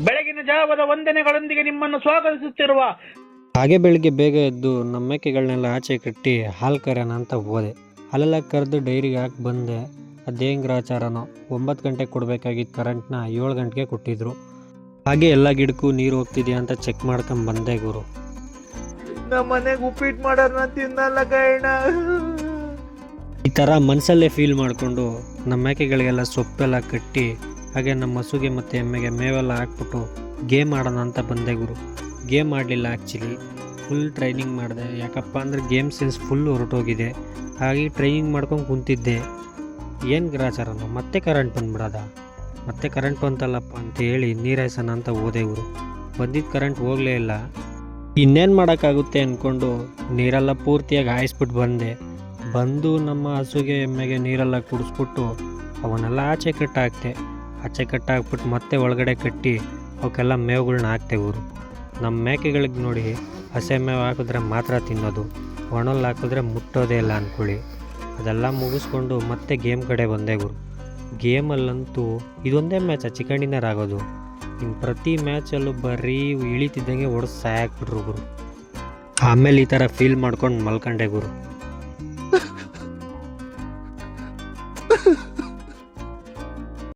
ಬೆಳಗಿನ ಜಾವದ ವಂದನೆಗಳೊಂದಿಗೆ ನಿಮ್ಮನ್ನು ಸ್ವಾಗತಿಸುತ್ತಿರುವ ಹಾಗೆ ಬೆಳಿಗ್ಗೆ ಬೇಗ ಎದ್ದು ನಮ್ಮ ಮೇಕೆಗಳನ್ನೆಲ್ಲ ಆಚೆ ಕಟ್ಟಿ ಹಾಲು ಕರೆಯೋಣ ಅಂತ ಹೋದೆ. ಹಾಲೆಲ್ಲ ಕರೆದು ಡೈರಿಗೆ ಹಾಕಿ ಬಂದೆ. ಅದೇನು ಗ್ರಾಚಾರನೋ 9 ಗಂಟೆಗೆ ಕೊಡಬೇಕಾಗಿದ್ದ ಕರೆಂಟ್ನ 7 ಗಂಟೆಗೆ ಕೊಟ್ಟಿದ್ರು. ಹಾಗೆ ಎಲ್ಲ ಗಿಡಕ್ಕೂ ನೀರು ಹೋಗ್ತಿದೆಯಾ ಅಂತ ಚೆಕ್ ಮಾಡ್ಕೊಂಡು ಬಂದೆ ಗುರು. ನಮ್ಮ ಮನೆಗೆ ಉಪ್ಪಿಟ್ಟು ಮಾಡೋದನ್ನ ತಿನ್ನಲ್ಲ ಕೈಣ. ಈ ಥರ ಮನಸ್ಸಲ್ಲೇ ಫೀಲ್ ಮಾಡಿಕೊಂಡು ನಮ್ಮ ಮೇಕೆಗಳಿಗೆಲ್ಲ ಸೊಪ್ಪೆಲ್ಲ ಕಟ್ಟಿ ಹಾಗೆ ನಮ್ಮ ಹಸುಗೆ ಮತ್ತು ಎಮ್ಮೆಗೆ ಮೇವೆಲ್ಲ ಹಾಕ್ಬಿಟ್ಟು ಗೇಮ್ ಆಡೋಣ ಅಂತ ಬಂದೆ ಗುರು. ಗೇಮ್ ಆಡಲಿಲ್ಲ ಆ್ಯಕ್ಚುಲಿ, ಫುಲ್ ಟ್ರೈನಿಂಗ್ ಮಾಡಿದೆ. ಯಾಕಪ್ಪ ಅಂದರೆ ಗೇಮ್ ಸೆನ್ಸ್ ಫುಲ್ ಹೊರಟೋಗಿದೆ. ಹಾಗೆ ಟ್ರೈನಿಂಗ್ ಮಾಡ್ಕೊಂಡು ಕುಂತಿದ್ದೆ. ಏನು ಗ್ರಾಚಾರನು ಮತ್ತೆ ಕರೆಂಟ್ ಬಂದ್ಬಿಡೋದ, ಮತ್ತೆ ಕರೆಂಟ್ ಬಂತಲ್ಲಪ್ಪ ಅಂತ ಹೇಳಿ ನೀರಾಯ್ಸೋಣ ಅಂತ ಹೋದೆ ಗುರು. ಬಂದಿದ್ದ ಕರೆಂಟ್ ಹೋಗಲೇ ಇಲ್ಲ. ಇನ್ನೇನು ಮಾಡೋಕ್ಕಾಗುತ್ತೆ ಅಂದ್ಕೊಂಡು ನೀರೆಲ್ಲ ಪೂರ್ತಿಯಾಗಿ ಹಾಯಿಸ್ಬಿಟ್ಟು ಬಂದು ನಮ್ಮ ಹಸುಗೆ ಎಮ್ಮೆಗೆ ನೀರೆಲ್ಲ ಕುಡಿಸ್ಬಿಟ್ಟು ಅವನ್ನೆಲ್ಲ ಆಚೆ ಕಟ್ಟಾಕ್ತೆ. ಆಚೆ ಕಟ್ಟಾಕ್ಬಿಟ್ಟು ಮತ್ತೆ ಒಳಗಡೆ ಕಟ್ಟಿ ಅವಕ್ಕೆಲ್ಲ ಮೇವುಗಳ್ನ ಹಾಕ್ತೆ ಗುರು. ನಮ್ಮ ಮೇಕೆಗಳಿಗೆ ನೋಡಿ ಹಸೆ ಮೇವು ಹಾಕಿದ್ರೆ ಮಾತ್ರ ತಿನ್ನೋದು, ಒಣಲ್ಲಿ ಹಾಕಿದ್ರೆ ಮುಟ್ಟೋದೇ ಇಲ್ಲ ಅಂದ್ಕೊಳ್ಳಿ. ಅದೆಲ್ಲ ಮುಗಿಸ್ಕೊಂಡು ಮತ್ತೆ ಗೇಮ್ ಕಡೆ ಬಂದೆ ಗುರು. ಗೇಮಲ್ಲಂತೂ ಇದೊಂದೇ ಮ್ಯಾಚ್ ಚಿಕನ್ ಆಗೋದು. ಇನ್ನು ಪ್ರತಿ ಮ್ಯಾಚಲ್ಲೂ ಬರೀ ಇಳಿತಿದ್ದಂಗೆ ಹೊಡೆದು ಸಾಯಾಕ್ಬಿಟ್ರು ಗುರು. ಆಮೇಲೆ ಈ ಥರ ಫೀಲ್ ಮಾಡ್ಕೊಂಡು ಮಲ್ಕೊಂಡೆ ಗುರು.